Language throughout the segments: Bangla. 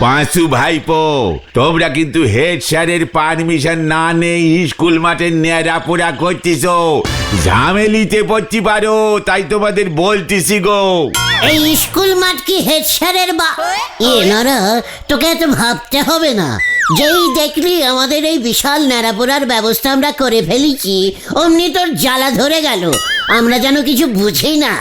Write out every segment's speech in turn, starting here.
পাঁচু ভাইপো, তোমরা কিন্তু হেড স্যারের পারমিশন না নেই স্কুল মাঠে নেড়াপোড়া করতেছ, ঝামেলিতে পড়তে পারো, তাই তোমাদের বলতেছি গো। এই স্কুল মাঠ কি হেড স্যারের নরা, তোকে এত ভাবতে হবে না। যেই দেখলি আমাদের এই বিশাল ন্যাড়াপোড়ার ব্যবস্থা আমরা করে ফেলেছি, অমনি তোর জ্বালা ধরে গেল। আমরা যেন কিছু বুঝি না।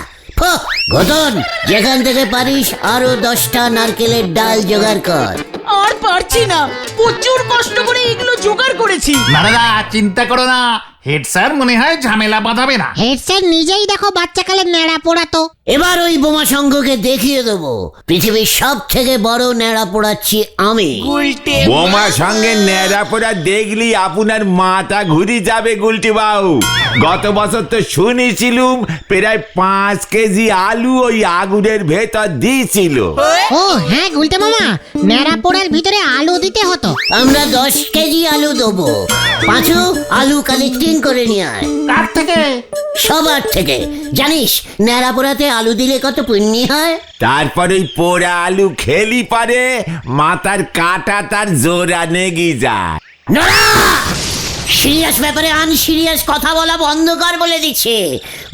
ঘটন, যেখান থেকে পারিস আরো 10টা নারকেলের ডাল জোগাড় কর। আর পারছি না, প্রচুর কষ্ট করে এগুলো জোগাড় করেছি। না চিন্তা করো না, হেড স্যার মনে হয় ঝামেলা বাঁধাবে না। হেড স্যার নিজেই দেখো বাচ্চাকালের ন্যাড়া পোড়াতো। এবার ওই বোমা সংঘকে দেখিয়ে দেবো পৃথিবীর সব থেকে বড় ন্যাড়া পোড়াচ্ছি আমি। বোমা সঙ্গে নেড়াপোড়া দেখলি আপনার মাথা ঘুরে যাবে গুলটি বাবু। গত বছর তো শুনেছিলুম প্রায় 5 কেজি আলু ওই আগুনের ভেতর দিয়েছিল। ও হ্যাঁ গুলটে মামা, ন্যাড়া পোড়ার ভিতরে আলু দিতে হতো। আমরা 10 কেজি আলু দেবো। পাঁচু, আলু কালেক্টিং করে নিয়ে আয়। কার থেকে? সবার থেকে। জানিস ন্যাড়া পোড়াতে আলু দিলে কত পুণ্যি হয়? তারপর ওই পোড়া আলু খেলি পারে মাথার কাটা তার জোড়া নেগি যায়। সিরিয়াস ব্যাপারে আনসিরিয়াস কথা বলা বন্ধ কর বলে দিচ্ছে।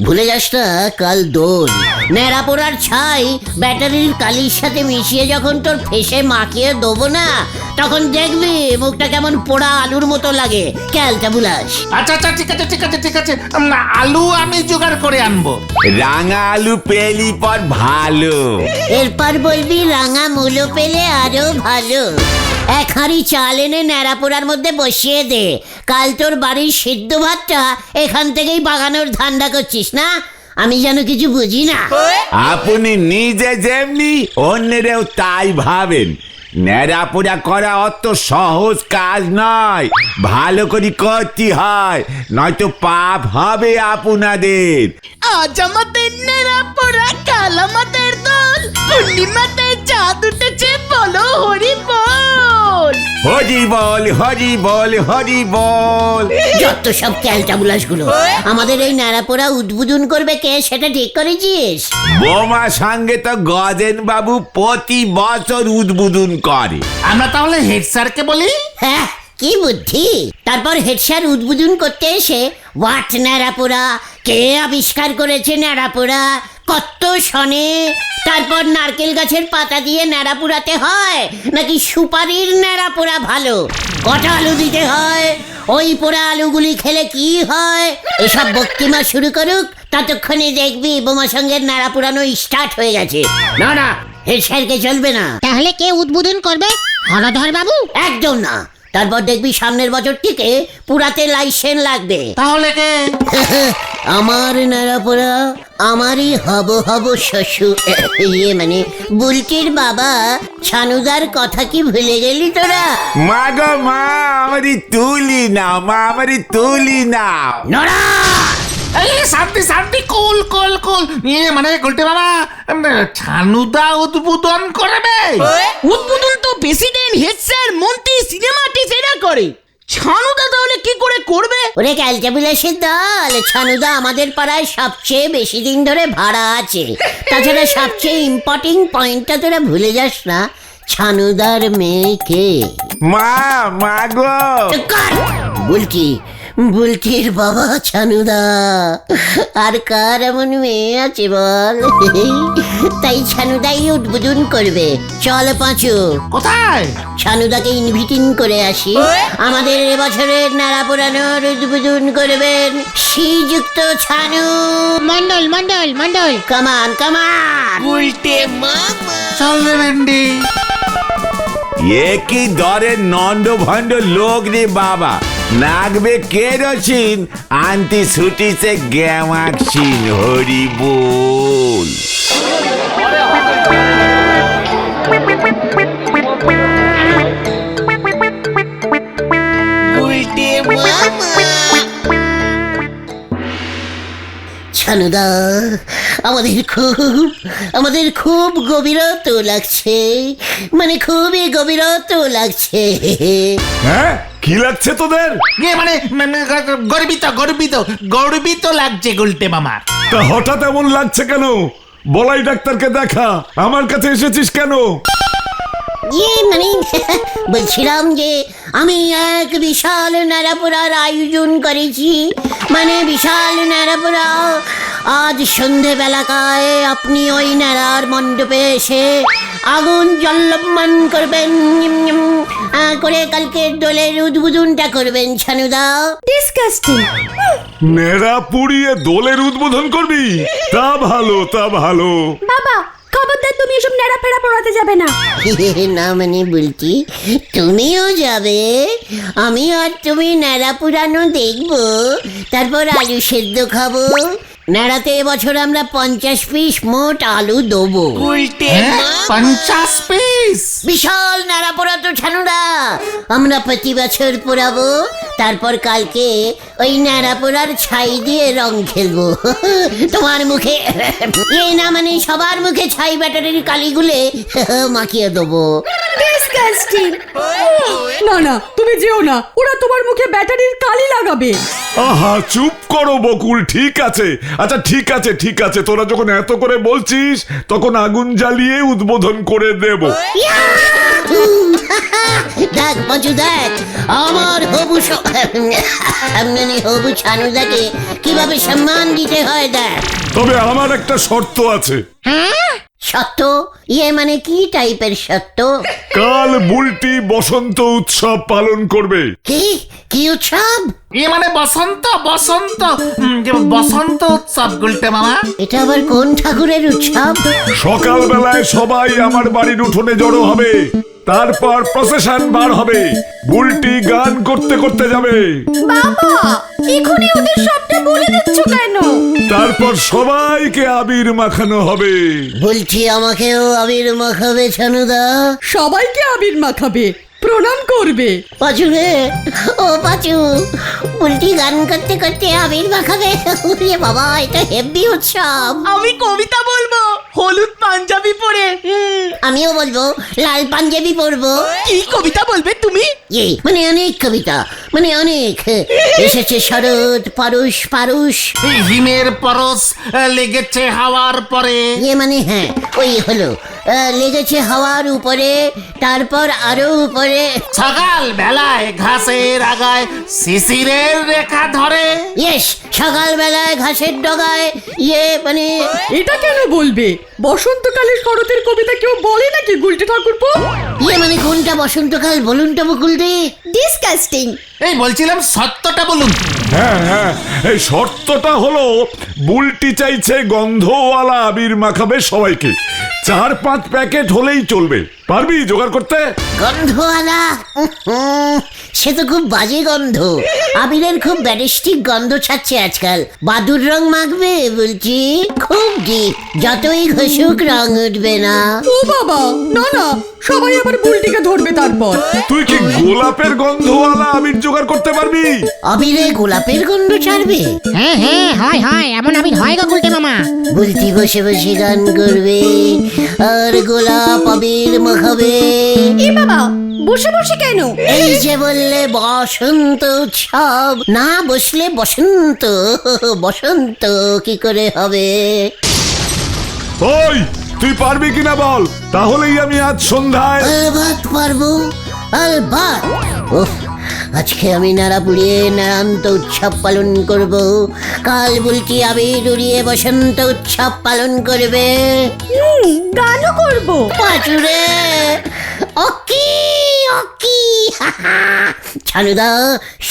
ভুলে যাস না কাল দোল। ন্যাড়া পোড়ার ছাই ব্যাটারির কালির সাথে মিশিয়ে যখন তোর ফেসে মাখিয়ে দেবো না, তখন দেখবি মুখটা কেমন পোড়া আলুর মতো লাগে। ক্যালটা বুলাস। আচ্ছা ঠিক আছে, আলু আমি জোগাড় করে আনবো। রাঙা আলু পেলি পর ভালো। এরপর বলবি রাঙা মূলো পেলে আরো ভালো। 1 হাঁড়ি চাল এনে ন্যাড়া পোড়ার মধ্যে বসিয়ে দে। কাল তোর বাড়ির সিদ্ধ ভাতটা এখান থেকেই বাগানোর ধান্দা করছিস না? আমি যেন কিছু বুঝি না। আপনি নিজে যেমনি অন্যেরও তাই ভাবেন। নেড়াপোড়া করা অত সহজ কাজ নয়, ভালো করে করতে হয়, নয়তো পাপ হবে আপনাদের। আজ আমাদের নেড়াপোড়া, কাল আমাদের দোল, পূর্ণিমাতে চাঁদ উঠেছে, বলো হরি বল। হরি বল হরি বল হরি বল। যত সব ক্যালটা বুলাস গুলো। আমাদের এই ন্যাড়া পোড়া উদ্বোধন করবে কে সেটা ঠিক করেছিস? বোমা সঙ্গে তো গজেন বাবু প্রতি বছর উদ্বোধন করে। আমরা তাহলে হেড স্যারকে বলি। হ্যাঁ, কি বুদ্ধি। তারপর হেড স্যার উদ্বোধন করতে এসে হোয়াট ন্যাড়াপোড়া, কে আবিষ্কার করেছে ন্যাড়াপোড়া, কত শনে, তারপর নারকেল গাছের পাতা দিয়ে ন্যাড়া পোড়াতে হয় নাকি সুপারির ন্যাড়া পোড়া ভালো, কটা আলু দিতে হয়, ওই পোড়া আলুগুলি খেলে কি হয়, এসব বক্তিমা শুরু করুক, ততক্ষণে দেখবি বোমা সঙ্গের ন্যাড়া পোড়ানো স্টার্ট হয়ে গেছে। না হেড স্যারকে চলবে না। তাহলে কে উদ্বোধন করবে? হলধর বাবু? একদম না। তারপর দেখবি সামনের বছর থেকে পুরাতে লাইসেন্স লাগবে। তাহলে কে? আমার ন্যাড়াপোড়া আমারই হব শ্বশুর, মানে বুলটির বাবা ছানুদার কথা কি ভুলে গেলি তোরা? মা গো মা, আমারই তুলি নাও মা, আমারই তুলি নাও। নড়া! এই শান্তি কুল মানে গুলটে বাবা, ছানুদা উদ্বোধন করবে। উদ্বোধন তো প্রেসিডেন্ট, হেড স্যার, মন্ত্রী, সিনেমা আর্টিস্ট এরা করে। ছানুদা তাহলে কি করে করবে? ওরে ক্যালটাবুলাসের দল, ছানুদা আমাদের পাড়ায় সবচেয়ে বেশি দিন ধরে ভাড়া আছে। তাছাড়া সবচেয়ে ইম্পর্টেন্ট পয়েন্টটা তোরা ভুলে যাস না, ছানুদার মেয়েকে। মা গো। বুলটির বাবা ছানুদা। আর কার এমন মেয়ে আছে বল? তাই ছানুদাই উদ্বোধন করবে। চল পাঁচু। কোথায়? ছানুদাকে ইনভিটিং করে আসি। আমাদের এবছরের ন্যাড়া পোড়ানোর উদ্বোধন করবেন শ্রীযুক্ত ছানু মন্ডল। কামান। চল রে ভেন্ডি। এ কি দরের নন্ড ভণ্ড লোক রে বাবা, নাগবে কেরোসিন আনতি ছুটিছে গ্যামাক্সিন। হরি বল। ছানুদা, আমাদের খুব গভীরত লাগছে, মানে খুবই গভীরত লাগছে। হ্যাঁ, কি লাগছে তোদের? মানে গর্বিত লাগছে গুলটে মামার। তা হঠাৎ এমন লাগছে কেন? বলাই ডাক্তারকে দেখা। আমার কাছে এসেছিস কেন? মানে বলছিলাম যে আমি এক বিশাল ন্যাড়াপোড়ার আয়োজন করেছি, মানে বিশাল ন্যাড়াপোড়া। আজ সন্ধেবেলাকায় আপনি ওই ন্যাড়ার মণ্ডপে এসে আগুন জল্লবমান করবেন, করে কালকে দোলের উদ্বোধনটা করবেন ছানুদা। ডিসকাস্টিং। নেড়া পুড়িয়ে দোলের উদ্বোধন করবি? তা ভালো, তা ভালো। বাবা খবরদার তুমি এসব নেড়া ফেড়া পড়াতে যাবে না। না মানে বলছি তুমিও যাবে, আমি আর তুমি ন্যাড়া পুরানো দেখবো, তারপর আলু সেদ্ধ খাবো। ন্যাড়াতে এবছর আমরা 50 পিস মোট আলু দেবো। 50 পিস? বিশাল ন্যাড়া পোড়া তো ছানুরা, আমরা প্রতি বছর পোড়াবো, তারপর কালকে ওই ন্যাড়া পোড়ার ছাই দিয়ে রং খেলবো। তোমার মুখে না মানে সবার মুখে ছাই ব্যাটারির কালিগুলে মাখিয়ে দেবো। ডিসকাস্টিং। না না তুমি যেও না, ওরা তোমার মুখে ব্যাটারির কালি লাগাবে। আহা চুপ করো বকুল, ঠিক আছে। আচ্ছা ঠিক আছে, ঠিক আছে, তোরা যখন এত করে বলছিস তখন আগুন জ্বালিয়ে উদ্বোধন করে দেব। দেখ পাঁচু দেখ, আমার হবু হবু ছানুদাকে কিভাবে সম্মান দিতে হয় দেখ। তবে আমার একটা শর্ত আছে। সত্য? মানে কি টাইপের সত্য? কাল বুলটি বসন্ত উৎসব পালন করবে। কি কি উৎসব? মানে বসন্ত, বসন্ত, বসন্ত উৎসব গুলটে মামা। এটা আবার কোন ঠাকুরের উৎসব? সকালবেলায় সবাই আমার বাড়ির উঠোনে জড়ো হবে, তারপর প্রসেশন বার হবে, বুলটি গান করতে করতে যাবে। বাবা এখনই ওদের সবটা বলে দিচ্ছ কেন? তারপর সবাইকে আবির মাখানো হবে। বলছি আমাকেও আবির মাখাবে ছানুদা? সবাইকে আবির মাখাবে, প্রণাম করবে। পাঁচু রে, ও পাঁচু, উল্টি গান করতে করতে আবির মাখাবে? ওরে বাবা, এটা হেভি উৎসব। আমি কবিতা বলবো হলুদ পাঞ্জাবি পরে। আমিও বলবো লাল পাঞ্জাবি পরবো। কি কবিতা বলবে তুমি? মানে অনেক কবিতা, মানে অনেক। এসেছে শরৎ, পারুষ পারুষ। হিমের পরশ লেগেছে হাওয়ার পরে। মানে হ্যাঁ ওই হলো, লেগেছে হাওয়ার উপরে, তারপর আরো উপরে। সকাল বেলায় ঘাসের আগায় শিশিরের রেখা ধরে। ইয়েস, সকালবেলায় ঘাসের ডগায় মানে এটা কেন বলবে? বসন্তকালে শরতের কবিতা কেউ বলে নাকি গুলটে ঠাকুরপো? মানে কোনটা বসন্তকাল বলুন তো বকুল দে। ডিসকাস্টিং। এই বলছিলাম সত্যটা বলুন। হ্যাঁ হ্যাঁ, এই শর্তটা হলো বুলটি চাইছে গন্ধওয়ালা আবির মাখাবে সবাইকে। 4-5 প্যাকেট হলেই চলবে। পারবি জোগাড় করতে? গন্ধওয়ালা? সে তো খুব বাজে গন্ধ। আবিরের খুব ব্যারিস্টিক গন্ধ ছাড়ছে আজকাল। বাদুর রং মাখবে বলছি, খুব ডিপ, যতই ঘষুক রং উঠবে না। ও বাবা, না না, সবাই আবার বুলটিকে ধরবে তারপর। তুই কি গোলাপের গন্ধওয়ালা আবির জোগাড় করতে পারবি? আবিরে গোলাপের গন্ধ ছাড়বে? হ্যাঁ হ্যাঁ, হয় হয়, এমন আবির হয় গো গুলটে মামা। বলতি বসে বসে গান করবে আর গোলাপ আবির মাখাবে। এ বাবা, বসে বসে কেন? এই যে বললে বসন্ত উৎসব, না বসলে বসন্ত, বসন্ত কি করে হবে? ওই তুই পারবি কিনা বল, তাহলেই আমি আজ সন্ধ্যায়। আলবাত পারবো, আলবাত। উফ, আজকে আমি নাড়া পুড়িয়ে নারান্ত উৎসব পালন করব, কাল বলছি আবির উড়িয়ে বসন্ত উৎসব পালন করবে। গানও করবো। পাচুরে অকি অকি, ছানুদা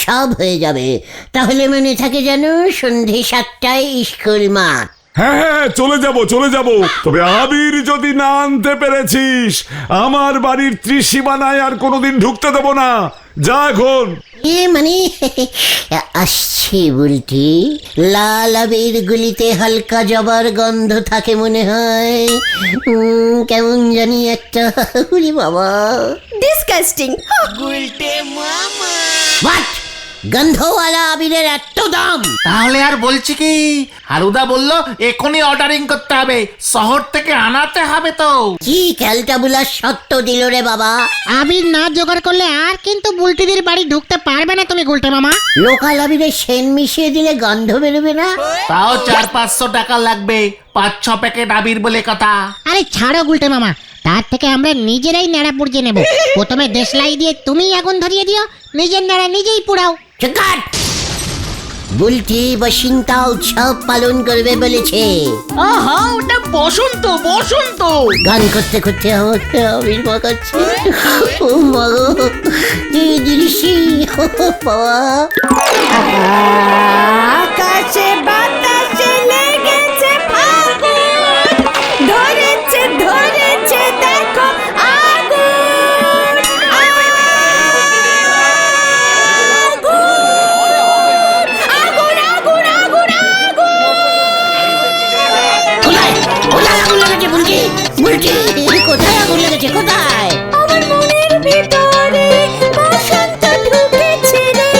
সব হয়ে যাবে। তাহলে মনে থাকে যেন সন্ধে 7টায় স্কুল মাঠ। হ্যাঁ হ্যাঁ, চলে যাব চলে যাব। তবে আবির যদি না আনতে পেরেছিস, আমার বাড়ির ত্রিসীমানায় আর কোনোদিন ঢুকতে দেব না। যা এখন। মানে আসছি বলটি, লাল আবির গুলিতে হালকা জবার গন্ধ থাকে মনে হয়, কেমন জানি একটা। উরি বাবা, ডিসকাস্টিং। হোয়াট? গন্ধওয়ালা আবিরের এত দাম। তাহলে আর বলছি কি, হারুদা বললো এখনই অর্ডারিং করতে হবে, শহর থেকে আনাতে হবে তো। কি ক্যালটাবুলার সত্য দিল রে বাবা। আবির না জোগাড় করলে আর কিন্তু বুলটিদের বাড়ি ঢুকতে পারবে না তুমি গুলটে মামা। লোকাল আবিরের সেন মিশিয়ে দিলে গন্ধ বেরোবে না? তাও 400-500 টাকা লাগবে, 5-6 প্যাকেট আবির বলে কথা। আরে ছাড়ো গুলটে মামা, তার থেকে আমরা নিজেরাই নেড়া পুড়িয়ে নেব। প্রথমে দেশলাই দিয়ে তুমি আগুন ধরিয়ে দিও, নিজের নেড়া নিজেই পুড়াও। চুকাট! বুলটি বসন্তা উৎসব পালন করবে বলেছে। আহা, ওটা বসন্ত বসন্ত। গান করতে করতে আমাকে আবির মাখাচ্ছে। ও মা গো, দৃশ্যি বাবা। আকাশে বাতাসে লেগেছে ফাগুন, ধরেছে ধরেছে দেখো আগুন, আগুন, আগুন, আগুন, আগুন, আগুন। কোথায় কোথায় আগুন লেগেছে বুলটি? বুলটি কোথায় আগুন লেগেছে, কোথায়? আমার মনের ভিতরে বসন্ত ঢুকেছে রে।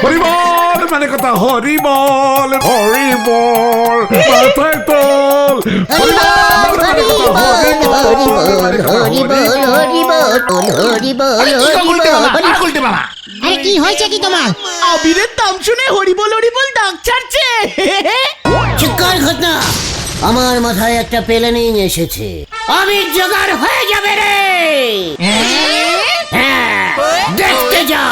হরিবল মানে কথা, হরিবল হরিবল মাথায় তোল। হরিবল হরিবল হরিবল হরিবল হরিবল হরিবল হরিবল। উল্টে মামা, আরে কি হয়েছে কি তোমার? আবিরের দাম শুনে হরিবল হরিবল ডাক ছাড়ছে। চিৎকার ঘটনা। আমার মাথায় একটা প্ল্যানিং এসেছে। আবির জোগাড় হয়ে যাবে রে। হ্যাঁ, দেখতে যা।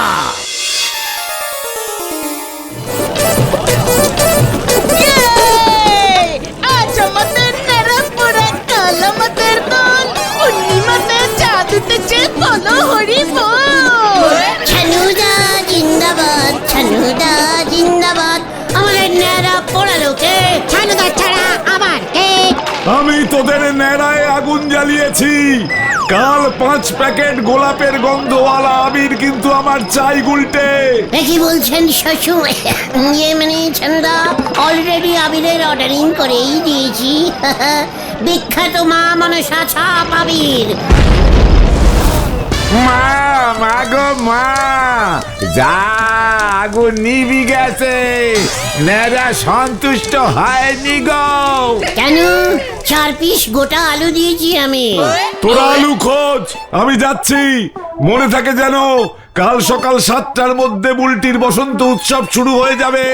আজ আমাদের নেড়াপোড়া, কাল আমাদের দল, পূর্ণিমাতে চাঁদ উঠেছে, বলো হরিবল। ছানুদা জিন্দাবাদ, ছানুদা জিন্দাবাদ। আমাদের ন্যাড়া পোড়ালোকে ছানুদা ছাড়া আবার কে? আমি তোদের নেড়ায় আগুন জ্বালিয়েছি। কাল 5 প্যাকেট গোলাপের গন্ধওয়ালা আবির কিন্তু আমার চাই গুলটে। কি বলছেন শ্বশুর? ইয়ে মানে ছানুদা, অলরেডি আবিরের অর্ডারিং করেই দিয়েছি। বিখ্যাত মা মনসা ছাপ আবির। মা মা গো মা, যা আগুন নিভি গেছে, নেড়া সন্তুষ্ট হয়নি গো। কেন? 4 পিস গোটা আলু দিয়েছি আমি। তোরা আলু খোঁজ, আমি যাচ্ছি। মনে থাকে যেন, কাল সকাল 7টার মধ্যে বুলটির বসন্ত উৎসব শুরু হয়ে যাবে।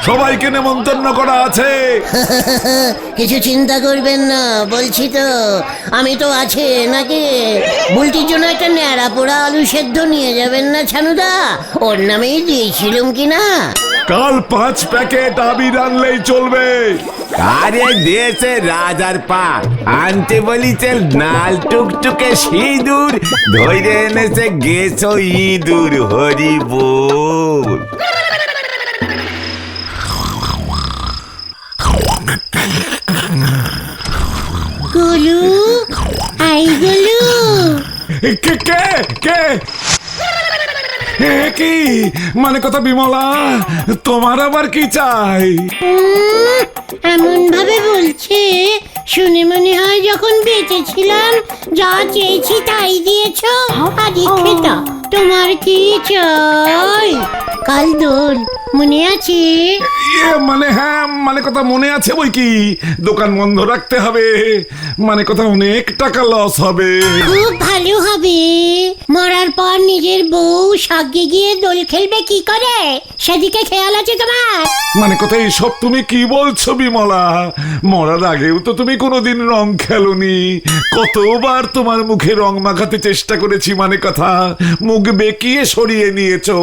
সবাইকে নেমন্তন্ন করা আছে। কিছু চিন্তা করবেন না, বলছি তো, আমি তো আছে নাকি। বুলটির জন্য একটা ন্যাড়া পোড়া আলু সেদ্ধ নিয়ে যাবেন না ছানুদা? ওর নামেই দিয়েছিলাম কিনা। কাল 5 প্যাকেট আবির আনলেই চলবে। আরে দিয়েছে রাজার পা, আনতে বলিছে নাল টুকটুকে সিঁদুর, ধরে এনেছে গেছো ইঁদুর। হরি বল। গোলু, আই গোলু। কে কে কে? কি মানে কথা বিমলা, তোমার আবার কি চাই? এমন ভাবে বলছে, শুনে মনে হয় যখন বেঁচে ছিলাম যা চেয়েছি তাই দিয়েছ। আদি খেতা, তোমার কি চাই? কাল দোল মনে আছে? মানে হ্যাঁ, মানে কথা মনে আছে বই কি। দোকান বন্ধ রাখতে হবে, মানে কথা অনেক টাকা লস হবে। খুব ভালো হবে। মরার পর নিজের বউ সাগে গিয়ে দোল খেলবে কি করে, সেদিকে খেয়াল আছে তোমার? মানে কথা এইসব তুমি কি বলছো বিমলা? মরার আগেও তো তুমি কোনোদিন রং খেলোনি। কতবার তোমার মুখে রং মাখাতে চেষ্টা করেছি, মানে কথা মুখ বেঁকিয়ে সরিয়ে নিয়েছো।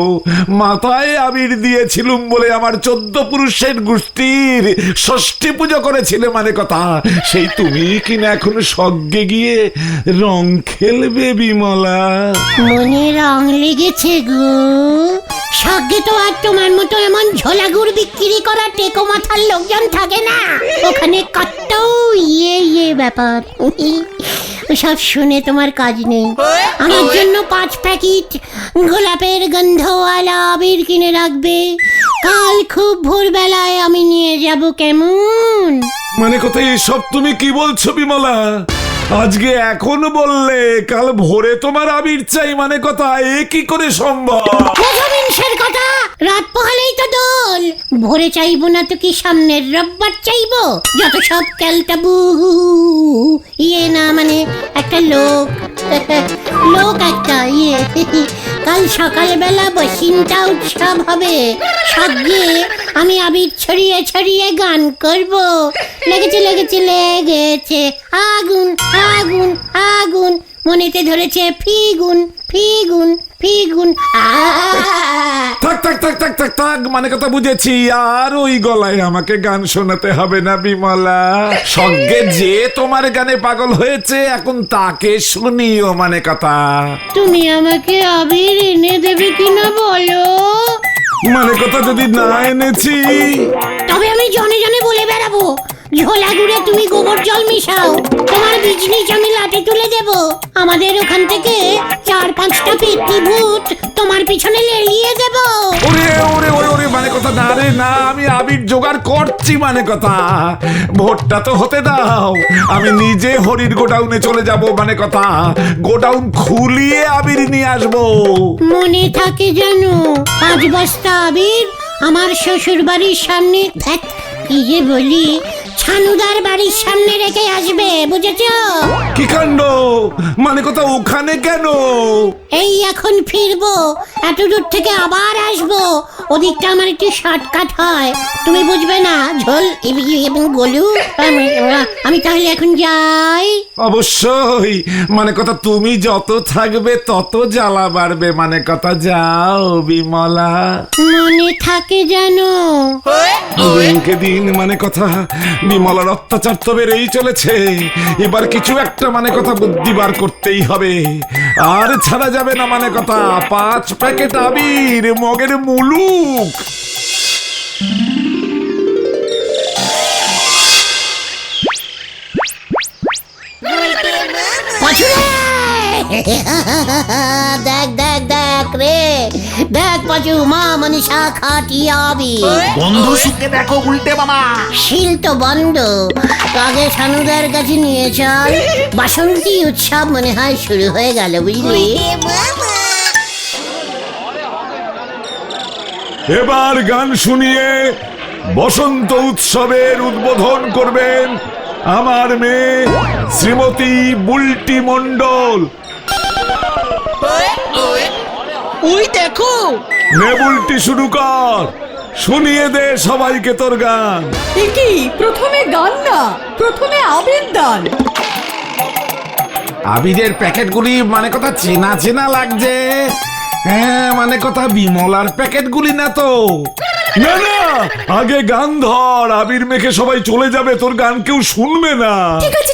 মাথায় আবির দিয়েছিলুম বলে আমার 14 পুরুষের গোষ্ঠীর ষষ্ঠী পুজো করেছিলে, মানে কথা সেই তুমি কিনা এখন সজ্ঞে গিয়ে রং খেলবে বিমলা। মনে রং লেগেছে গো। সাগে তো আর তোমার মতো এমন ঝোলাগুড় বিক্রি করা টেকো মাথার লোকজন থাকে না। ওখানে কত ইয়ে ব্যাপার। সব শুনে তোমার কাজ নেই। আমার জন্য 5 প্যাকেট গোলাপের গন্ধওয়ালা আবির কিনে রাখবে। কাল খুব ভোরবেলায় আমি নিয়ে যাব, কেমন? মানে কথা এসব তুমি কি বলছো বিমলা? আজকে এখন বললে কাল ভোরে তোমার আবির চাই মানে কথা, এ কি করে সম্ভব? প্রথমিংসের কথা, রাত পোহালেই তো দোল। ভোরে চাইবো না তো কি সামনের রোববার চাইবো? যত সব ক্যালটাবু। ইয়ে না মানে একটা লোক একটা কাল সকালবেলা বসিনটা উৎসব হবে। সঙ্গে আমি আবির ছড়িয়ে ছড়িয়ে গান করব। লেগেছে লেগেছে লেগেছে আগুন আগুন আগুন, মনেতে ধরেছে ফিগুন ফিগুন ফিগুন। থাক থাক থাক থাক থাক থাক, মানে কথা বুঝেছি। আর ওই গলায় আমাকে গান শোনাতে হবে না বিমলা। সঙ্গে যে তোমার গানে পাগল হয়েছে এখন তাকে শুনিও মানে কথা। তুমি আমাকে আবির এনে দেবে কিনা বলো? মানে কথা যদি না এনেছি, তবে আমি জনে জনে বলে বেড়াবো, ঝোলা গুড়ে তুমি গোবর জল মিশাও, তোমার বিজলি আমি লাঠি তুলে দেব। আমাদের ওখান থেকে 4-5টা পেটনি ভূত তোমার পিছনে লেলিয়ে দেব। ওরে ওরে ওরে ওরে, মানে কথা না রে না, আমি আবির জোগাড় করছি মানে কথা। ভোটটা তো হতে দাও, আমি নিজে হরির গোডাউনে চলে যাব মানে কথা। গোডাউন খুলিয়ে আবির নিয়ে আসবো। মনে থাকে জানো, 5 বস্তা আবির আমার শ্বশুর বাড়ির সামনে, কি যে বলি, ছানুদার বাড়ির সামনে রেখে আসবে, বুঝেছো? কি কাণ্ড, মানে কথা ওখানে কেন? এই এখন ফিরবো, এত দূর থেকে আবার আসবো। ওদিকটা আমার একটু শর্টকাট হয়, তুমি বুঝবে না। ঝোল এবং গলু, আমি তাহলে এখন যাই। অবশ্যই, মানে কথা তুমি যত থাকবে তত জ্বালা বাড়বে মানে কথা। যাও বিমলা। মনে থাকে জানো। দিনকে দিন মানে কথা বিমলার অত্যাচার তো বেড়েই চলেছে। এবার কিছু একটা মানে কথা বুদ্ধি বার করতেই হবে, আর ছাড়া যাবে না মানে কথা। 5 প্যাকেট আবির মগের মুলুক। দেখ দেখ দেখ রে, দেখ পাচু, মা মনীষা খাটিয়ে আবির। বন্ধু সুখে দেখো উল্টে মামা। শিল তো বন্ধ, আগে সানুদার কাছে নিয়ে চল। বাসন্তী উৎসব মনে হয় শুরু হয়ে গেল, বুঝলি? এবার গান শুনিয়ে বসন্ত উৎসবের উদ্বোধন করবেন আমার মেয়ে শ্রীমতী বুলটি মণ্ডল। ওই দেখো, নে বুলটি, শুরু কর, শুনিয়ে দে সবাইকে তোর গান। কি প্রথমে গান না, প্রথমে আবির দান। আবিরের প্যাকেটগুলি মানে কথা চেনা চেনা লাগছে। হ্যাঁ, মানে কথা বিমলার প্যাকেটগুলি না তো? না না, আগে গান ধর, আবির মেখে সবাই চলে যাবে, তোর গান কেউ শুনবে না।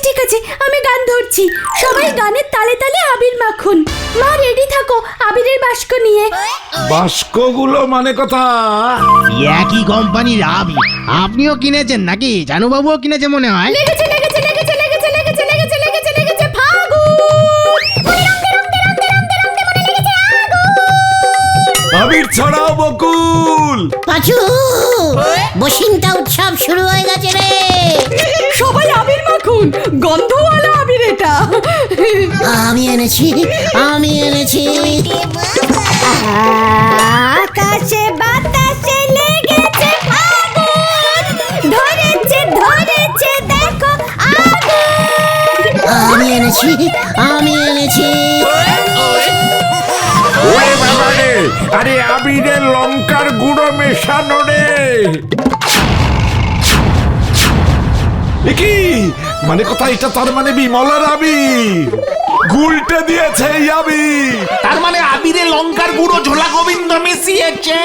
ঠিক আছে, আমি গান ধরছি। সবাই গানের তালে তালে আবির মাখুন। মা রেডি থাকো আবিরের বাস্ক নিয়ে। বাস্কগুলো মানে কথা একই কোম্পানির আবির আপনিও কিনেছেন নাকি? জানুবাবুও কিনেছে মনে হয়। লেগেছে লেগেছে লেগেছে লেগেছে লেগেছে লেগেছে লেগেছে লেগেছে ফাগুন। আবির ছড়াও বকুল। পাচু, বসিনটা উৎসব শুরু হয়ে গেছে রে। সবাই আবির মাখুন, গন্ধওয়ালা আবির এটা। আমি এনেছি। আকাশে বাতাসে লেগেছে ফাগুন, ধরেছে দেখো আগুন। আমি এনেছি। ওরে বাবা রে, আরে আবিরের লঙ্কার গুঁড়ো মেশানো রে। কি মানে কথা, এটা তার মানে বিমলার আবির গুলটে দিয়েছে এই আবির। তার মানে আবিরে লঙ্কার গুঁড়ো ঝোলা গোবিন্দ মিশিয়েছে।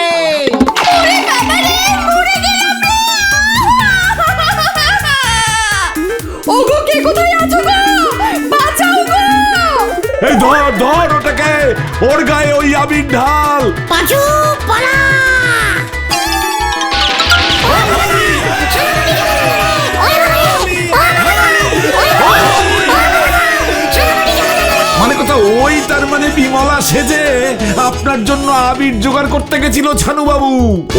ওগো, কে কোথায় আছো গো? বাঁচাও গো! এই ধর ওটাকে, ওর গায়ে ওই আবির ঢাল। পাচু, পালা! মানে কথা ওই তার মানে বিমলা সেজে আপনার জন্য আবির জোগাড় করতে গেছিল ছানু বাবু।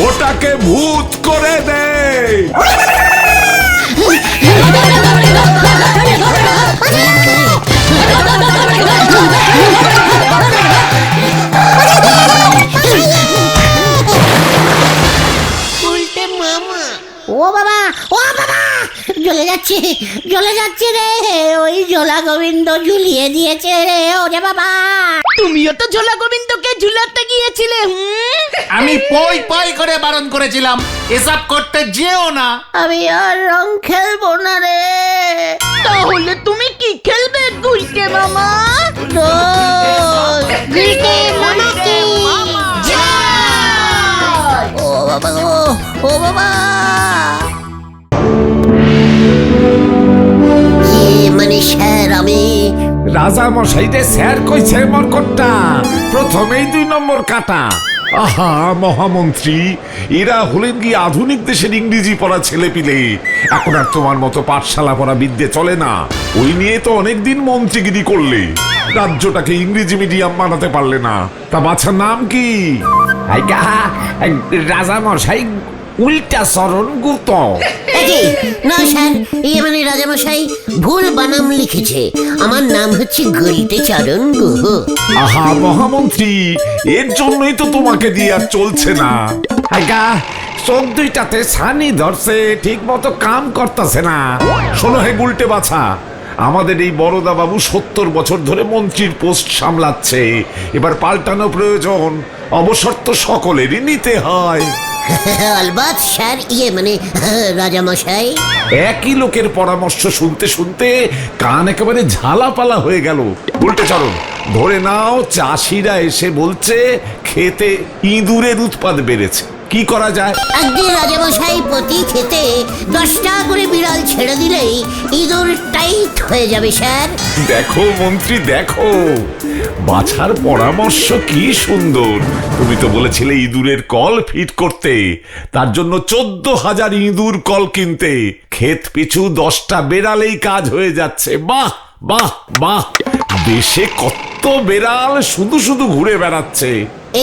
ওটাকে ভূত করে দে। ও বাবা জ্বলে যাচ্ছে রে, ওই জোলা গোবিন্দ ঝুলিয়ে দিয়েছে রে, ওরে বাবা। তুমিও তো ঝোলা গোবিন্দকে ঝুলাতে গিয়েছিলে। আমি পই পই করে বারণ করেছিলাম এসব করতে যেও না। আমি আর রং খেলবো না রে। তাহলে তুমি কি খেলবে গুলটে মামা? গুলটে মামা কি ও বাবা ও বাবা, মানে স্যার আমি রাজা মশাইরে স্যার কইছে মরকটটা, প্রথমেই 2 নম্বর কাটা। আহা মহামন্ত্রী, এরা হলেন কি আধুনিক দেশের ইংরেজি পড়া ছেলেপিলে। এখন আর তোমার মতো পাঠশালা পড়া বিদ্যে চলে না। ওই নিয়ে তো অনেকদিন মন্ত্রীগিরি করলে, রাজ্যটাকে ইংরেজি মিডিয়াম বানাতে পারলে না। তা বাচ্চার নাম কি? রাজা মশাই উল্টা চরণ গুত। না স্যার, মানে রাজামশাই ভুল বানাম লিখেছে। আমার নাম হচ্ছে গুলটে চরণ গুহ। আহা মহামন্ত্রী, এর জন্যই তো তোমাকে দিয়ে আর চলছে না। চোখ দুইটাতে ছানি ধরছে, ঠিক মতো কাম করতেছে না। শোনো হে গুলটে বাছা, আমাদের এই বড়দা বাবু 70 বছর ধরে মন্ত্রীর পোস্ট সামলাচ্ছে। এবার পাল্টানো প্রয়োজন, অবসর তো সকলেরই নিতে হয়। আলবাত স্যার, মানে রাজামশাই। একই লোকের পরামর্শ শুনতে শুনতে কান একেবারে ঝালাপালা হয়ে গেল। উল্টে চরণ, ধরে নাও চাষিরা এসে বলছে খেতে ইঁদুরের উৎপাদ বেড়েছে, কি করা যায়? আজকে রাজামশাই প্রতি খেতে 10টা করে বিড়াল ছেড়ে দিলেই ইঁদুর টাইট হয়ে যাবে স্যার। দেখো মন্ত্রী দেখো, বাছার পরামর্শ কি সুন্দর। তুমি তো বলেছিলে ইঁদুরের কল ফিট করতে, তার জন্য 14,000 ইঁদুর কল কিনতে। ক্ষেত পিছু 10টা বেড়ালেই কাজ হয়ে যাচ্ছে। বাহ বাহ বাহ, দেশে কত বেড়াল শুধু শুধু ঘুরে বেড়াচ্ছে।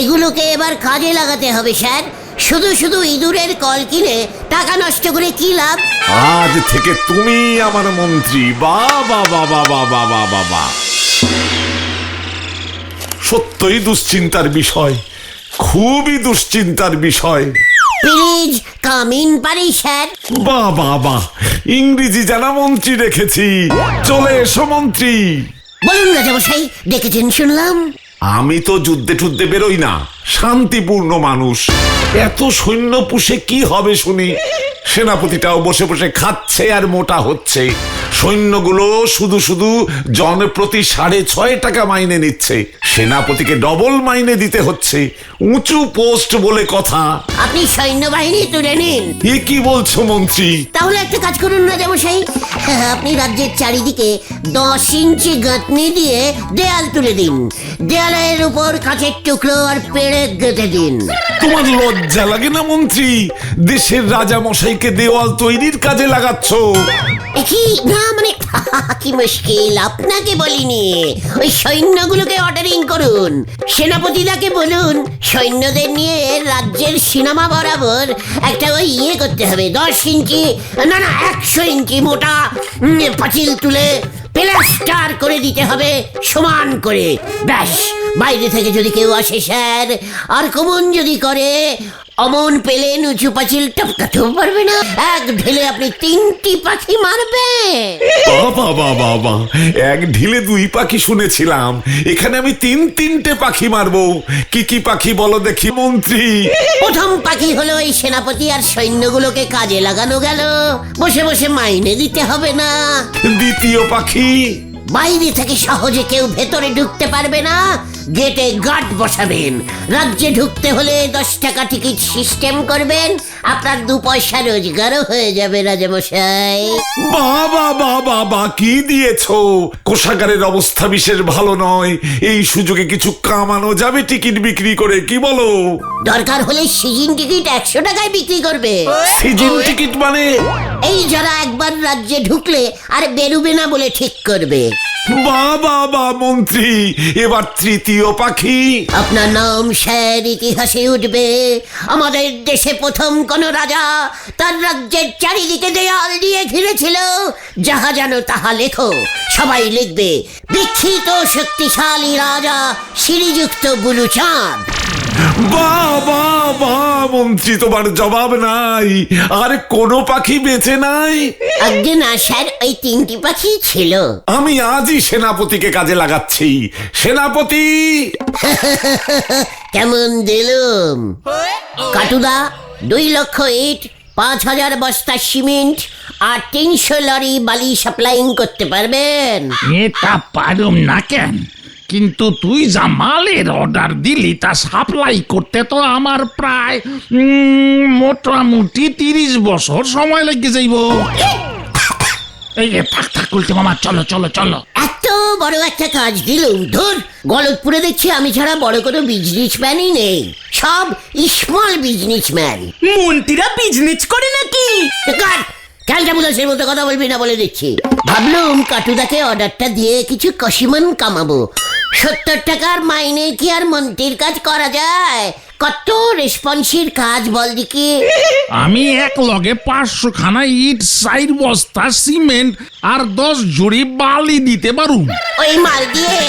এগুলোকে এবার কাজে লাগাতে হবে স্যার। শুধু শুধু ইঁদুরের কল কিনে টাকা নষ্ট করে কি লাভ? আজ থেকে তুমি আমার মন্ত্রী। বাবা বাবা বাবা বাবা বাবা, সত্যই দুশ্চিন্তার বিষয়, খুবই দুশ্চিন্তার বিষয়। প্লিজ কাম ইন পারি স্যার। বাহ বাহ বাহ, ইংরেজি জানা মন্ত্রী রেখেছি। চলে এসো মন্ত্রী। বলুন রাজামশাই, ডেকেছেন শুনলাম। আমি তো যুদ্ধে টুদ্ধে বেরোই না, শান্তিপূর্ণ মানুষ। এত সৈন্য পুষে কি হবে শুনি? সেনাপতিটাও বসে বসে খাচ্ছে আর মোটা হচ্ছে। সৈন্যগুলো শুধু শুধু জন প্রতি 6.5 টাকা মাইনে নিচ্ছে। সেনাপতিকে ডবল মাইনে দিতে হচ্ছে। উঁচু পোস্ট বলে কথা। আপনি সৈন্যবাহিনী তুলে নিন। এ কি বলছো মন্ত্রী? তাহলে একটা কাজ করুন রাজামশাই, আপনি রাজ্যের চারিদিকে 10 ইঞ্চি গাঁথনি দিয়ে দেয়াল তুলে দিন। দেয়ালের উপর কাঠের টুকরো আর পেড়ে গেঁথে দিন। তোমার লজ্জা লাগে না মন্ত্রী? দেশের রাজা মশাইকে দেওয়াল তৈরির কাজে লাগাচ্ছ। কি না মানে কি মুশকিল, আপনাকে বলিনি। ওই সৈন্যগুলোকে অর্ডারিং করুন। সেনাপতিদাকে বলুন সৈন্যদের নিয়ে রাজ্যের সিনেমা বরাবর একটা ওই করতে হবে। 10 ইঞ্চি না 100 ইঞ্চি মোটা পাঁচিল তুলে প্লাস্টার করে দিতে হবে সমান করে। ব্যাস, বাইরে থেকে যদি কেউ আসে স্যার আর কমন যদি করে, অমন পেলে উঁচু পাঁচিল টপকাতেও পারবে না। এক ঢেলে আপনি 3টি পাখি মারবে। বাবা বাবা বাবা, এক ঢিলে 2 পাখি শুনেছিলাম, এখানে আমি 3-3টে পাখি মারবো। কি কি পাখি বলো দেখি মন্ত্রী? প্রথম পাখি হলো এই সেনাপতি আর সৈন্যগুলোকে কাজে লাগানো গেল, বসে বসে মাইনে দিতে হবে না। দ্বিতীয় পাখি? বাইরে থেকে সহজে কেউ ভেতরে ঢুকতে পারবে না, গেটে গার্ড বসাবেন। রাজ্যে ঢুকতে হলে 10 টাকা টিকিট সিস্টেম করবেন, আপনার 2 পয়সা রোজগারও হয়ে যাবে রাজামশাই। বাবা বাবা বা, কি দিয়েছো? কোষাগারের অবস্থা বিশেষ ভালো নয়, এই সুযোগে কিছু কামানো যাবে টিকিট বিক্রি করে, কি বলো? দরকার হলে সিজন টিকিট 100 টাকায় বিক্রি করবে। সিজন টিকিট মানে? এই যারা একবার রাজ্যে ঢুকলে আর বেরুবে না বলে ঠিক করবে। বাবা বা মন্ত্রী, এবার তৃতীয় পাখি? আপনার নাম স্যার ইতিহাসে উঠবে। আমাদের দেশে প্রথম কোন রাজা তার রাজ্যের চারিদিকে দেয়াল দিয়ে ঘিরেছিল, যাহা জানো তাহা লেখো। সবাই লিখবে বিখ্যাত শক্তিশালী রাজা শ্রীযুক্ত বুলুচাঁদ। বাহ বাহ বাহ, মন্ত্রী তোমার জবাব নাই। আর কোনো পাখি বেঁচে নাই? আগে না স্যার, ওই 3টি পাখি ছিল। আমি আজই সেনাপতিকে কাজে লাগাচ্ছি। সেনাপতি! কেমন দিলুম? কাটুদা, 2 লক্ষ ইট, 5000 বস্তা সিমেন্ট আর 300 লরি বালি সাপ্লাইং করতে পারবেন? এটা পারুম না কেন, কিন্তু তুই যা মালের অর্ডার দিলি তা সাপ্লাই করতে তো আমার প্রায় মোটামুটি 30 বছর সময় লেগে যাইব। এই থাক থাক উল্টে মামা, চলো চলো চলো। এত বড় একটা কাজ দিলুম, ধুর। গলতপুরে দেখছি আমি ছাড়া বড় কোনো বিজনেসম্যানই নেই, সব স্মল বিজনেসম্যান। মন্ত্রীরা বিজনেস করে নাকি? ক্যালটা বুলাসের মতো কথা বলবি না বলে দিচ্ছি। ভাবলুম কাটুদাকে অর্ডারটা দিয়ে কিছু কষিমান কামাবো। 70 টাকার মাইনে কি আর মন্ত্রীর কাজ করা যায়? কত রেসপন্সির কাজ বল দিকে। আমি এক লগে 500 খানা ইট, 4 বস্তা সিমেন্ট আর 10 ঝুড়ি বালি দিতে পারুম। ওই মাল দিয়ে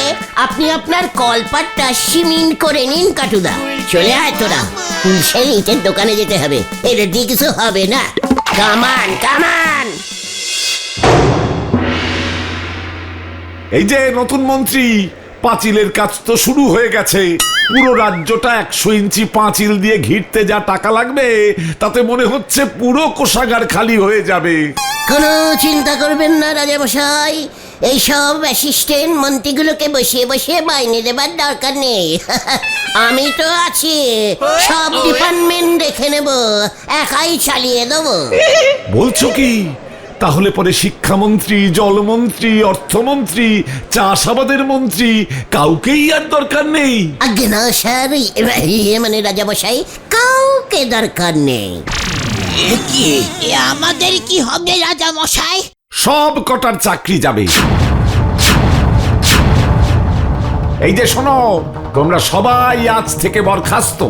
আপনি আপনার কলপাটটা সিমেন্ট করে নিন কাটুদা। চলে আয় তোরা, হুলসেল ইটের দোকানে যেতে হবে, এদের দিয়ে কিছু হবে না। কামান কামান। এই যে নতুন মন্ত্রী, পাঁচিলের কাজ তো শুরু হয়ে গেছে। পুরো রাজ্যটা 100 ইঞ্চি পাঁচিল দিয়ে ঘিরতে যা টাকা লাগবে, তাতে মনে হচ্ছে পুরো কোষাগার খালি হয়ে যাবে। কোনো চিন্তা করবেন না রাজামশাই, এইসব অ্যাসিস্ট্যান্ট মন্ত্রীগুলোকে বসিয়ে বসিয়ে মাইনে দেবার দরকার নেই। আমি তো আছি, সব ডিপার্টমেন্ট দেখে নেব, একাই চালিয়ে দেবো। বলছো কি? তাহলে পরে শিক্ষামন্ত্রী, জলমন্ত্রী, অর্থমন্ত্রী, চাষাবাদের মন্ত্রী কাউকেই আর দরকার নেই? আগে না স্যার, মানে রাজামশাই, কাউকে দরকার নেই। আমাদের কি হবে রাজা মশাই? সব কটার চাকরি যাবে। এই যে শোনো, তোমরা সবাই আজ থেকে বরখাস্ত।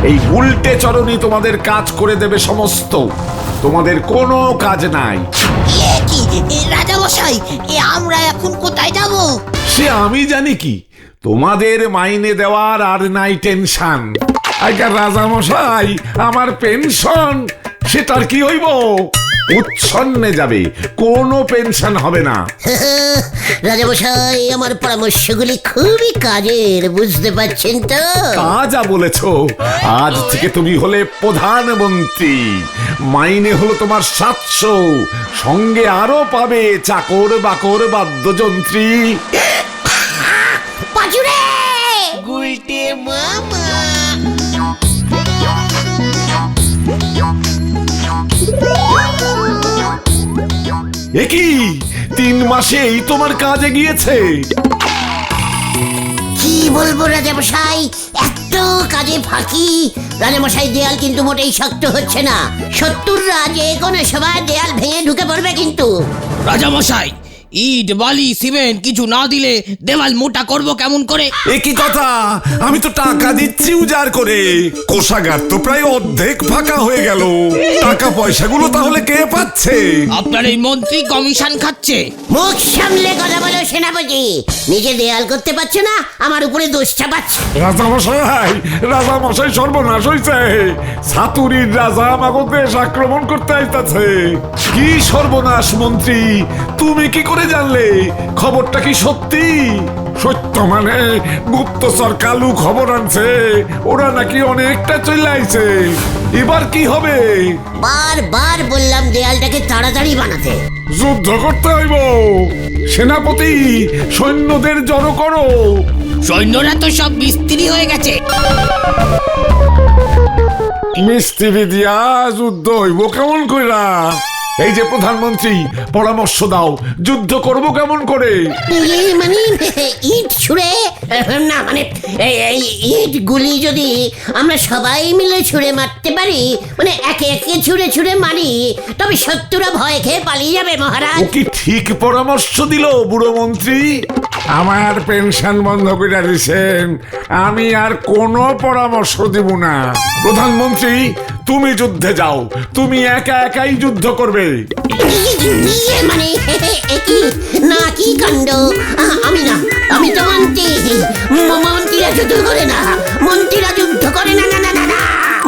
এই উল্টে চরণই তোমাদের কাজ করে দেবে সমস্ত। তোমাদের কোনো কাজ নাই। রাজা মশাই, আমরা এখন কোথায় যাব? সে আমি জানি কি, তোমাদের মাইনে দেওয়ার আর নাই টেনশন। আজ্ঞা রাজামশাই, আমার পেনশন সেটার কি হইব? উচ্ছন্নে যাবে, কোনো পেনশন হবে না। রাজামশাই, আমার পরামর্শগুলি খুবই কাজের, বুঝতে পারছেন তো? তা যা বলেছ, আজ থেকে তুমি হলে প্রধানমন্ত্রী। মাইনে হলো তোমার 700, সঙ্গে আরো পাবে চাকর বাকর বাদ্যযন্ত্রী। পাজুরে একই 3 মাসেই তোমার কাজে গিয়েছে। কি বলবো রাজামশাই, এত কাজে ফাঁকি। রাজামশাই, দেয়াল কিন্তু মোটেই শক্ত হচ্ছে না। শত্রুরা যে কোনো সময় দেয়াল ভেঙে ঢুকে পড়বে কিন্তু। রাজামশাই, ইট বালি সিমেন্ট কিছু না দিলে দেওয়াল মোটা করব কেমন করে? একই কথা, আমি তো টাকা দিচ্ছি উজাড় করে। কোষাগার তো প্রায় অর্ধেক ফাঁকা হয়ে গেল। টাকা পয়সাগুলো তাহলে কে পাচ্ছে? আপনার এই মন্ত্রী কমিশন খাচ্ছে। মুখ সামলে কথা বলো সেনাপতি। নিজে দেয়াল করতে পারছো না, আমার উপরে দোষ চাপাচ্ছে। রাজামশাই সর্বনাশ হইছে। সাতুরির রাজা আমাকে দেশ আক্রমণ করতে আইতাছে। কি সর্বনাশ মন্ত্রী, তুমি কি করে জানলে? খবরটা কি সত্যি? সত্য মানে গুপ্তচর কালু খবর আনছে, ওরা নাকি অনেকটা চলে আইছে। এবার কি হবে? বারবার বললাম দেয়ালটাকে তাড়াতাড়ি বানাতে। যুদ্ধ করতে হইব। সেনাপতি, সৈন্যদের জড়ো করো। সৈন্যরা তো সব মিস্ত্রি হয়ে গেছে। মিস্ত্রি দিয়া যুদ্ধ হইব কেমন কইরা? এই যে প্রধানমন্ত্রী, পরামর্শ দাও, যুদ্ধ করব কেমন করে? মানে ইট ছুঁড়ে না, মানে এই ইট গুলি যদি আমরা সবাই মিলে ছুঁড়ে মারতে পারি, মানে একে একে ছুঁড়ে ছুঁড়ে মারি, তবে শত্রুরা ভয় খেয়ে পালিয়ে যাবে মহারাজ। ও কি ঠিক পরামর্শ দিল বুড়ো মন্ত্রী? আমার পেনশন বন্ধ করে দিছেন, আমি আর কোনো পরামর্শ দিব না। প্রধানমন্ত্রী, তুমি যুদ্ধে যাও, তুমি একা একাই যুদ্ধ করবে। ইয়ে মানে কি না, কি কাণ্ড! আমি না, আমি তো মন্ত্রী। মন্ত্রীরা যুদ্ধ করে না, মন্ত্রীরা যুদ্ধ করে না, না না না না,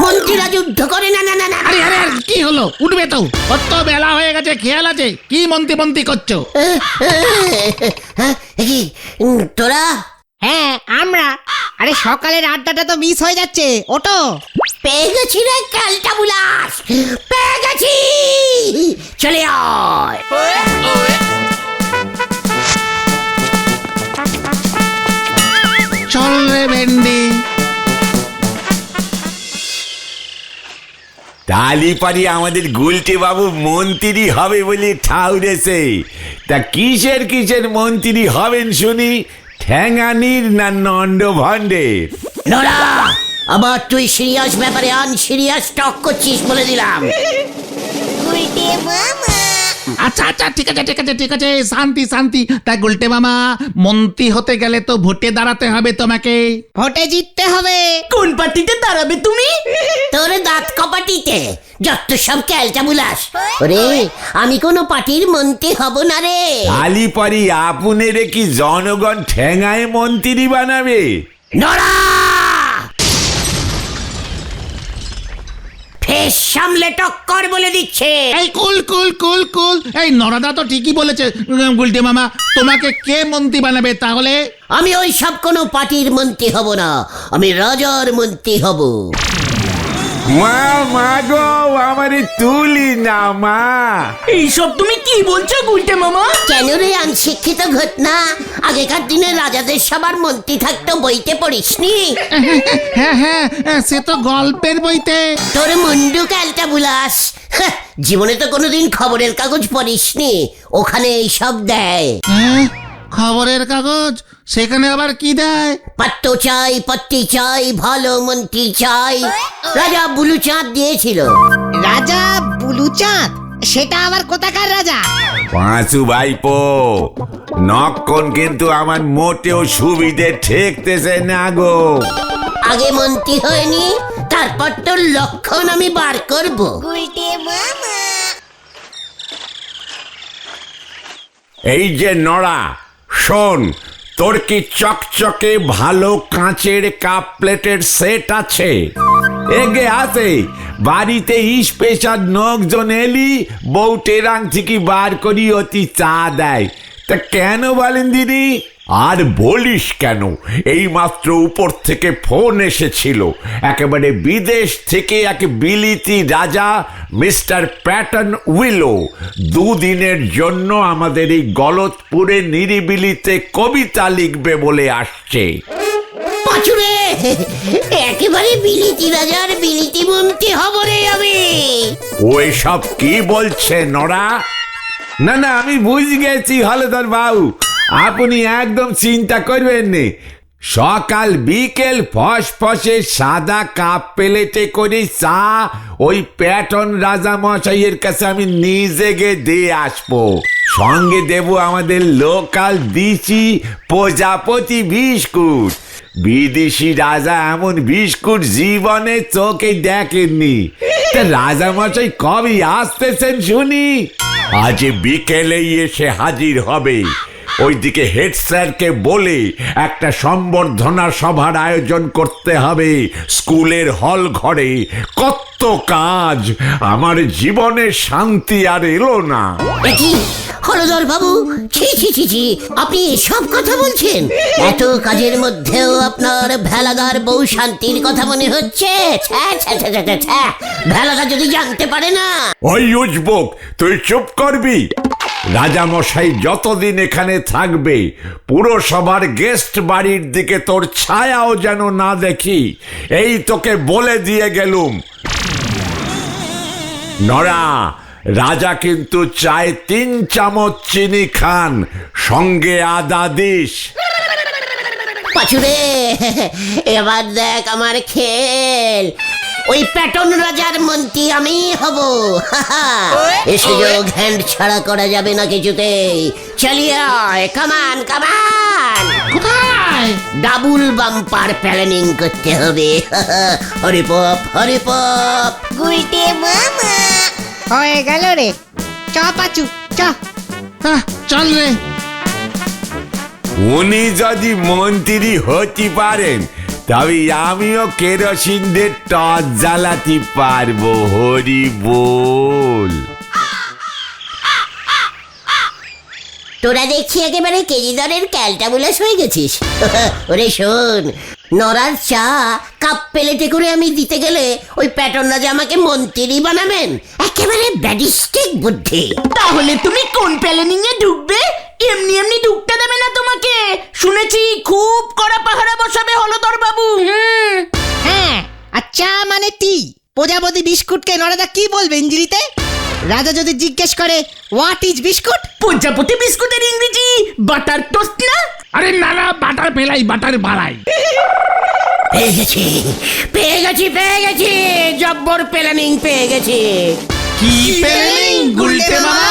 মন্ত্রীরা যুদ্ধ করে না, না না না। আরে আরে আরে, কি হলো? উঠবে তো, কত বেলা হয়ে গেছে, খেয়াল আছে? কি মন্ত্রী মন্ত্রী করছো? কি তোরা? হ্যাঁ আমরা। আরে সকালের আড্ডাটা তো মিস হয়ে যাচ্ছে, ওটো। পেয়ে গেছি রে ক্যালটা বুলাস, পেয়ে গেছি। চলে আয়। চল রে ভেন্ডি। তালি পারি আমাদের গুলটে বাবু মন্ত্রী হবে বলে ঠাউরেছে। তা কিসের কিসের মন্ত্রী হবেন শুনি? ঠ্যাঙানির না নন্ড ভণ্ডের? নোরা, আবার তুই সিরিয়াস ব্যাপারে আনসিরিয়াস টক করছিস বলে দিলাম। আচ্ছা আচ্ছা, ঠিক আছে ঠিক আছে ঠিক আছে, শান্তি শান্তি। তা গুলটে মামা, মন্ত্রী হতে গেলে তো ভোটে দাঁড়াতে হবে তোমাকে। ভোটে জিততে হবে। কোন পার্টিতে দাঁড়াবে তুমি? তোর দাঁত কপাটিতে যত সব ক্যালটা বুলাস। ওরে, আমি কোনো পার্টির মন্ত্রী হব না রে। তালি পারি আপনারে কি জনগণ ঠ্যাঙায় মন্ত্রী বানাবে? নোরা, ফেস সামলে টক্কর বলে দিচ্ছে। এই কুল কুল কুল কুল, এই নরাদা তো ঠিকই বলেছে। গুলটে মামা, তোমাকে কে মন্ত্রী বানাবে তাহলে? আমি ওই সব কোনো পার্টির মন্ত্রী হব না, আমি রাজার মন্ত্রী হব। মা মা গো, আমারে তুলি না মা। এইসব তুমি কি বলছো গুলটে মামা? কেন রে অনশিক্ষিত ঘটনা? আগেকার দিনে রাজাদের সবার মন্ত্রী থাকতো, বইতে পড়িসনি? হ্যাঁ হ্যাঁ, সে তো গল্পের বইতে। তোর মুন্ডু ক্যালটা বুলাস, জীবনে তো কোনোদিন খবরের কাগজ পড়িসনি, ওখানে এইসব দেয়। হ্যাঁ, খবরের কাগজ? সেখানে আবার কি দেয়? পাত্র চাই, পত্তি চাই, ভালো মন্ত্রী চাই। রাজা বুলুচাঁদ দিয়েছিল। রাজা বুলুচাঁদ? সেটা আবার কোথাকার রাজা? পাঁচু ভাইপো, নক্ষণ কিন্তু আমার মোটেও সুবিধে ঠেকতেছে না গো। আগে মন্ত্রী হয়নি, তারপর তোর লক্ষণ আমি বার করব। এই যে নড়া, শোন, তোর কি চকচকে ভালো কাঁচের কাপ প্লেটের সেট আছে? এগে আছে, বাড়িতে স্পেশাল লোকজন এলি বউটের আংটি বার করি অতি চা দেয়। তা কেন বলেন দিদি? আর বলিস কেন, এই মাত্র উপর থেকে ফোন এসেছিল, একেবারে বিদেশ থেকে এক বিলিতি রাজা মিস্টার প্যাটন উইলো দুদিনের জন্য আমাদের এই গলতপুরে নিরিবিলিতে কবিতা লিখবে বলে আসছে। পাঁচুরে, একেবারে বিলিতি রাজার বিলিতি মন্ত্রী হব রে আমি। ওই সব কি বলছে নড়া? না না, আমি বুঝে গেছি হলধর বাবু, আপনি একদম চিন্তা করবেন না। সকাল বিকেল ফসফসে সাদা কাপ প্লেটে করে চা ওই প্যাটন রাজা মশাইয়ের কাছে আমি নিজে গিয়ে দিয়ে আসবো। সঙ্গে দেব আমাদের লোকাল দিশি প্রজাপতি বিস্কুট। বিদেশি রাজা এমন বিস্কুট জীবনে চোখে দেখেননি। তা রাজা মশাই কবে আসতেছেন শুনি? আজ বিকেলেই এসে হাজির হবে। ওইদিকে হেড স্যারকে বলে একটা সম্বর্ধনা সভার আয়োজন করতে হবে স্কুলের হল ঘরে। কত কাজ, আমার জীবনে শান্তি আর এলো না। কি হলধর বাবু, ছি ছি ছি ছি, আপনি এসব কথা বলছেন? এত কাজের মধ্যেও আপনার ভেলাদার বউ শান্তির কথা মনে হচ্ছে? ছ্যা, ছ্যা, ছ্যা, ছ্যা, ছ্যা, ছ্যা। ভেলাদা যদি জানতে পারে না। ওই উজবুক, তুই চুপ করবি? রাজামশাই যতদিন এখানে থাকবে পুরসভার গেস্ট বাড়ির দিকে তোর ছায়াও যেন না দেখি, এই তোকে বলে দিয়ে গেলুম। নড়া, রাজা কিন্তু চায় 3 চামচ চিনি খান, সঙ্গে আদা দিস। পাঁচুরে, এবার দেখ আমার খেল। ওই প্যাটন রাজার মন্ত্রী আমি হব। এ সুযোগ হ্যান্ড ছাড়া করা যাবে না কিছুতেই। চালিয়ে আয়, কামান কামান। কোথায় কোথায়? ডাবল বাম্পার প্ল্যানিং করতে হবে। হরিপপ হরিপপ গুলটে মামা। হয়ে গেল রে, চ পাচু চ। চল রে। উনি যদি মন্ত্রী হতে পারেন তবে আমিও কেরোসিন দিয়ে টর্চ জ্বালাতে পারবো। হরি বল। তোরা দেখছি একেবারে কেজি দরের ক্যালটাবুলাস হয়ে গেছিস। ওরে শোন, নরার চা কাপ প্লেটে করে আমি দিতে গেলে ওই প্যাটর্নরা যে আমাকে মন্ত্রী বানাবেন, একেবারে ব্যাডিস্টিক বুদ্ধি। তাহলে তুমি কোন প্ল্যানিং এ ঢুকবে? এমনি এমনি ঢুকতে দেবে না তোমাকে। শুনেছি খুব কড়া পাহারা বসাবে হলদর বাবু। হ্যাঁ, আচ্ছা মানে প্রজাপতি বিস্কুটকে নরাদা কি বলবে ইংরেজিতে? রাজা যদি জিজ্ঞেস করে হোয়াট ইজ বিস্কুট? প্রজাপতি বিস্কুটের ইংরেজি বাটার টোস্ট না? আরে না না, বাটার পেলাই, বাটার বাড়াই। পেয়ে গেছি পেয়ে গেছি পেয়ে গেছি, জব্বর প্ল্যানিং পেয়ে গেছি। কি প্ল্যানিং গুলটে মামা?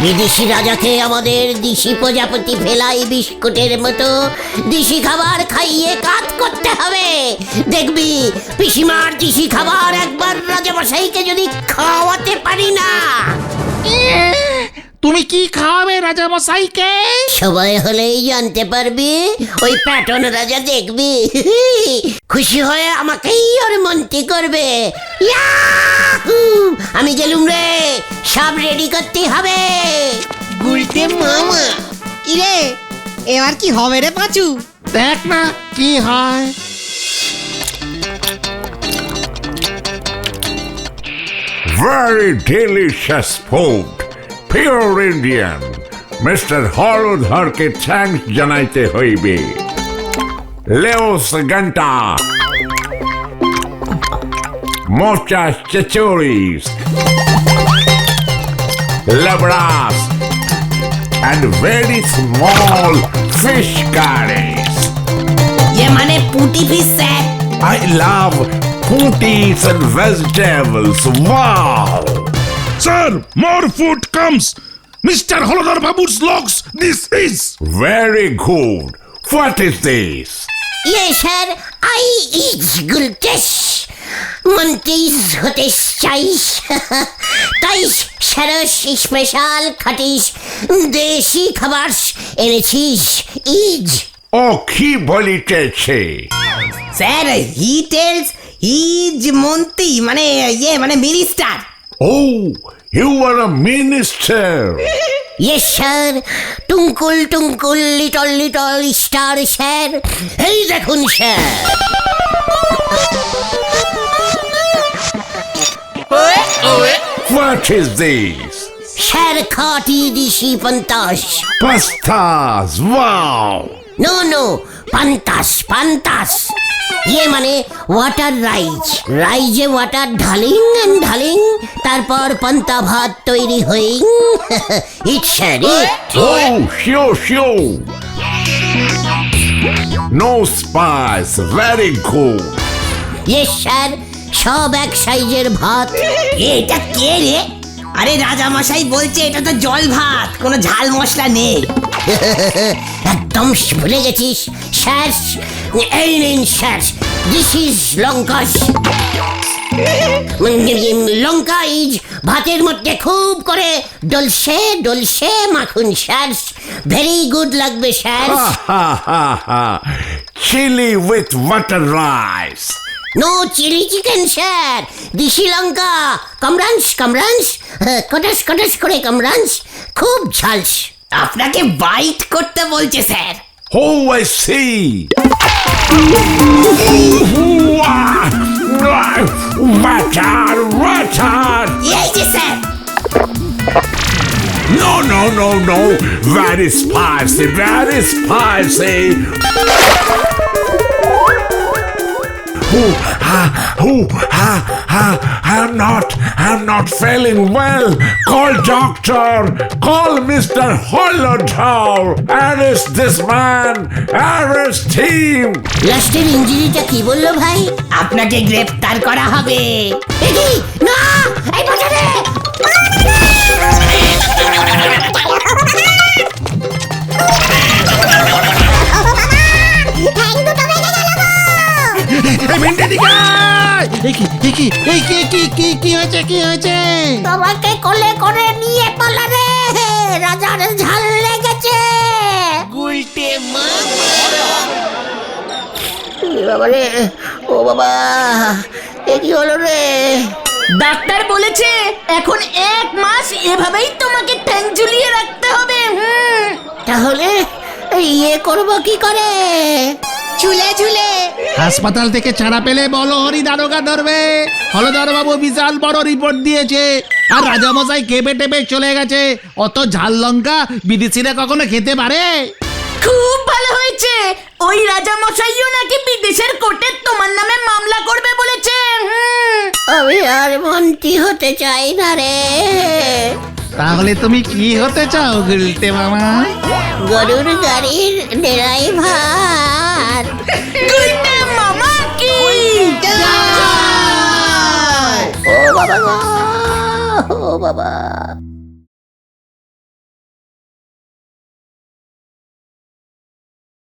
বিদেশি রাজাকে আমাদের দেশি প্রজাপতি ফেলাই বিস্কুটের মতো দেশি খাবার খাইয়ে কাজ করতে হবে। দেখবি পিসিমার দেশি খাবার একবার রাজামশাইকে যদি খাওয়াতে পারি না, তুমি কি খাওয়াবে রাজামশাইকে? সময় হলেই জানতে পারবি। ওই প্যাটন রাজা দেখবি খুশি হয়ে আমাকেই ওর মন্ত্রী করবে। ইয়াহু! আমি গেলুম রে, সব রেডি করতে হবে। গুলটে মামা কিরে, এবার কি হবে রে পাঁচু? দেখ না কি হয়। Very delicious food. Pure Indian. Mr. হলধরকে থ্যাঙ্কস জানাইতে হইবে। Leos Ganta. Muchas chichoris. Labras. And very small fish curries. এ মানে পুটি fish sir. I love putis and vegetables. Wow! Sir, more food comes. Mr. Holodar Babu's logs, this is. Very good. What is this? Yes, sir. I eat gultesh. মন্ত্রিস হতে চাইস, তাই সারস স্পেশাল খাটিস দেশি খাবার এনেছিস। ইজ ও কি বলিতেছে? স্যার হি টেলস হিজ মন্ত্রী মানে মানে minister. Oh, you are a minister. Yes sir. Twinkle twinkle little little star sir, এই দেখুন sir. What is this? Sir খাটি দিশি পন্তাস। Pastas. Wow! নো নো, পান্তাস পান্তাস। ইয়ে মানে ওয়াটার রাইজ, রাইজে ওয়াটার ঢালিং এন্ড ঢালিং, তারপর পান্তা ভাত তৈরি হইং। Eat sir eat. Oh, sure. No spice. Very good. Yes sir, সব এক সাইজের ভাত। এটা কে রে? আরে রাজা মশাই বলছে এটা তো জল ভাত, কোনো ঝাল মশলা নেই। একদম ভুলে গেছিস স্যার। এই নিন স্যার, দিস ইজ লঙ্কা। লঙ্কা ইজ ভাতের মধ্যে খুব করে ডলসে ডলসে মাখুন স্যার, ভেরি গুড লাগবে sir. Chili with butter rice. No chili chicken sir, দিশি লঙ্কা। কামরাঞ্চ কামরাঞ্চ, কটাস কটাস করে কামরাঞ্চ, খুব ঝালস। আপনাকে বাইট করতে বলছে স্যার। Oh, I see. Butter. এই যে sir. No. Very spicy. I'm not feeling well. Call doctor. Call Mr. Holodar. Arrest this man. Arrest him. লাস্টের ইঞ্জিনিটা কি বললো ভাই? আপনাকে গ্রেফতার করা হবে। এদি না, এই বাজারে কি হয়েছে কি হয়েছে? তোমাকে কোলে করে নিয়ে পালারে, রাজার ঝাল লেগেছে। বাবারে, ও বাবা, এ কি হলো রে? ডাক্তার বলেছে এখন 1 মাস এভাবেই তোমাকে ঠ্যাং ঝুলিয়ে রাখতে হবে। তাহলে ইয়ে করব কি করে? ঝুলে ঝুলে হাসপাতাল থেকে ছাড়া পেলে বলো হরি দারোগা ধরবে। হলদর বাবু বিশাল বড় রিপোর্ট দিয়েছে, আর রাজামশাই কেঁপে টেপে চলে গেছে। অত ঝাল লঙ্কা বিদেশিরা কখনো খেতে পারে? খুব ভালো হয়েছে, ওই রাজা মশাইও নাকি বিদেশের কোর্টে তোমার নামে মামলা করবে বলেছে। আমি আর মন্ত্রী হতে চাই না রে। তাহলে তুমি কি হতে চাও গুলটে মামা? গরুর গাড়ির ড্রাইভার। গুলটে মামা কি ও বাবা গো, ও বাবা।